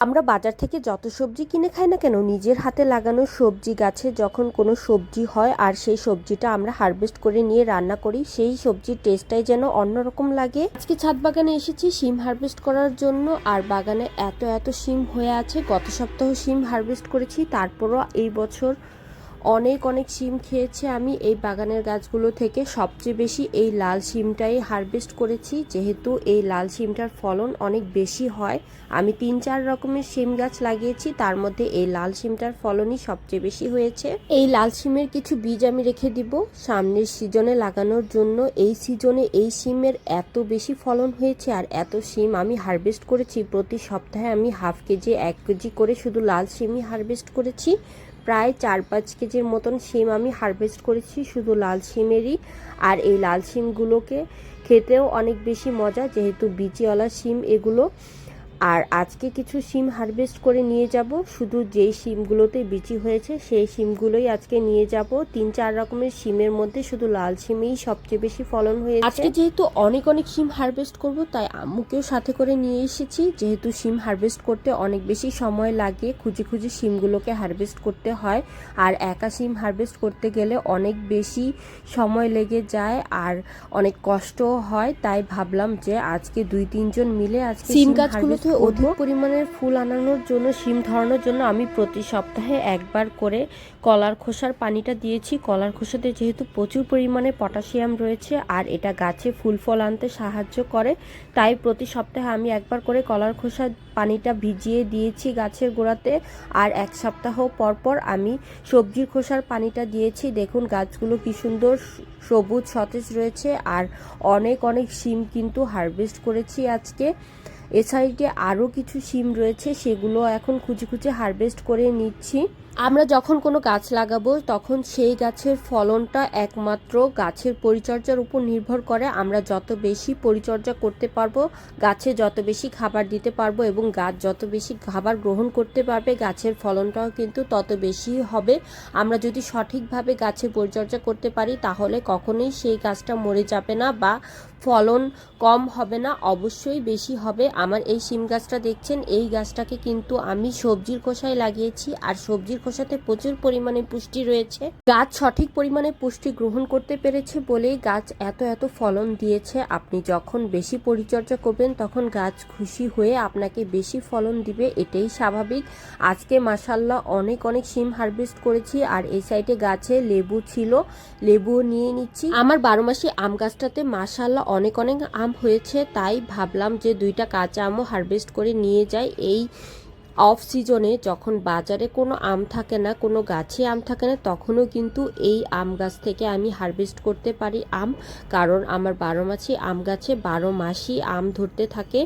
আমরা বাজার থেকে যত সবজি কিনে খাই না কেন, নিজের হাতে লাগানো সবজি গাছে যখন কোনো সবজি হয় আর সেই সবজিটা আমরা হারভেস্ট করে নিয়ে রান্না করি, সেই সবজির টেস্টটাই যেন অন্যরকম লাগে। আজকে ছাদ বাগানে এসেছি শিম হারভেস্ট করার জন্য, আর বাগানে এত এত শিম হয়ে আছে। গত সপ্তাহ শিম হারভেস্ট করেছি, তারপরও এই বছর অনেক অনেক শিম খেয়েছি আমি এই বাগানের গাছগুলো থেকে। সবচেয়ে বেশি এই লাল শিমটাই হারভেস্ট করেছি, যেহেতু এই লাল শিমটার ফলন অনেক বেশি হয়। আমি 3-4 রকমের শিম গাছ লাগিয়েছি, তার মধ্যে এই লাল শিমটার ফলনই সবচেয়ে বেশি হয়েছে। এই লাল শিমের কিছু বীজ আমি রেখে দিব সামনের সিজনে লাগানোর জন্য। এই সিজনে এই শিমের এত বেশি ফলন হয়েছে আর এত শিম আমি হারভেস্ট করেছি। প্রতি সপ্তাহে আমি হাফ কেজি 1 কেজি করে শুধু লাল শিমই হারভেস্ট করেছি। প্রায় 4-5 কেজির মতন শিম আমি হারভেস্ট করেছি শুধু লাল শিমেরই। আর এই লাল শিমগুলোকে খেতেও অনেক বেশি মজা, যেহেতু বিচিওয়ালা শিম এগুলো। আর আজকে কিছু শিম হারভেস্ট করে নিয়ে যাব, শুধু যেই শিমগুলোতে বিচি হয়েছে সেই শিমগুলোই আজকে নিয়ে যাব। 3-4 রকমের শিমের মধ্যে শুধু লাল শিমেই সবচেয়ে বেশি ফলন হয়েছে। আজকে যেহেতু অনেক অনেক শিম হারভেস্ট করব, তাই আম্মুকেও সাথে করে নিয়ে এসেছি। যেহেতু শিম হারভেস্ট করতে অনেক বেশি সময় লাগে, খুঁজে খুঁজে শিমগুলোকে হারভেস্ট করতে হয়, আর একা শিম হারভেস্ট করতে গেলে অনেক বেশি সময় লেগে যায় আর অনেক কষ্টও হয়। তাই ভাবলাম যে আজকে 2-3 জন মিলে আজকে শিম গাছগুলোতে অধিক পরিমাণের ফুল আনানোর জন্য, শিম ধরানোর জন্য আমি প্রতি সপ্তাহে একবার করে কলার খোসার পানিটা দিয়েছি। কলার খোসাতে যেহেতু প্রচুর পরিমাণে পটাশিয়াম রয়েছে আর এটা গাছে ফুল ফল আনতে সাহায্য করে, তাই প্রতি সপ্তাহে আমি একবার করে কলার খোসার পানিটা ভিজিয়ে দিয়েছি গাছের গোড়াতে। আর 1 সপ্তাহ পর পর আমি সবজির খোসার পানিটা দিয়েছি। দেখুন গাছগুলো কি সুন্দর সবুজ সতেজ রয়েছে। আর অনেক অনেক শিম কিন্তু হারভেস্ট করেছি আজকে। এ সাইডে আরও কিছু শিম রয়েছে, সেগুলো এখন খুঁজে খুঁজে হারভেস্ট করে নিচ্ছি। আমরা যখন কোনো গাছ লাগাবো তখন সেই গাছের ফলনটা একমাত্র গাছের পরিচর্যার উপর নির্ভর করে। আমরা যত বেশি পরিচর্যা করতে পারবো, গাছে যত বেশি খাবার দিতে পারবো এবং গাছ যত বেশি খাবার গ্রহণ করতে পারবে, গাছের ফলনটাও কিন্তু তত বেশি হবে। আমরা যদি সঠিকভাবে গাছের পরিচর্যা করতে পারি তাহলে কখনোই সেই গাছটা মরে যাবে না বা ফলন কম হবে না, অবশ্যই বেশি হবে। আমার এই শিম গাছটা দেখছেন, এই গাছটাকে কিন্তু আমি সবজির খোসায় লাগিয়েছি, আর সবজির খোসাতে প্রচুর পরিমাণে পুষ্টি রয়েছে। গাছ সঠিক পরিমাণে পুষ্টি গ্রহণ করতে পেরেছে বলেই গাছ এত এত ফলন দিয়েছে। আপনি যখন বেশি পরিচর্যা করবেন তখন গাছ খুশি হয়ে আপনাকে বেশি ফলন দিবে, এটাই স্বাভাবিক। আজকে মাশাআল্লাহ অনেক অনেক শিম হারভেস্ট করেছি। আর এই সাইডে গাছে লেবু ছিল, লেবু নিয়ে নিচ্ছি। আমার 12 মাসি আম গাছটাতে মাশাআল্লাহ অনেক অনেক আম হয়েছে, তাই ভাবলাম যে 2টা কাঁচা আমও হারভেস্ট করে নিয়ে যাই। এই অফ সিজনে যখন বাজারে কোনো আম থাকে না, কোনো গাছে আম থাকে না, তখনও কিন্তু এই আম গাছ থেকে আমি হারভেস্ট করতে পারি আম, কারণ আমার 12 মাসি আম গাছে 12 মাসই আম ধরতে থাকে।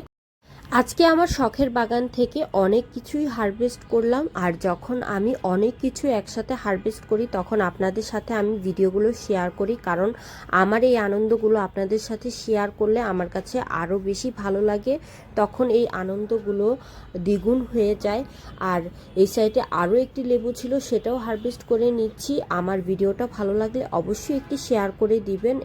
আজকে আমার শখের বাগান থেকে অনেক কিছুই হারভেস্ট করলাম। আর যখন আমি অনেক কিছু একসাথে হারভেস্ট করি তখন আপনাদের সাথে আমি ভিডিওগুলো শেয়ার করি, কারণ আমার এই আনন্দগুলো আপনাদের সাথে শেয়ার করলে আমার কাছে আরও বেশি ভালো লাগে, তখন এই আনন্দগুলো দ্বিগুণ হয়ে যায়। আর এই সাইডে আরও একটি লেবু ছিল, সেটাও হারভেস্ট করে নিচ্ছি। আমার ভিডিওটা ভালো লাগলে অবশ্যই একটি শেয়ার করে দিবেন।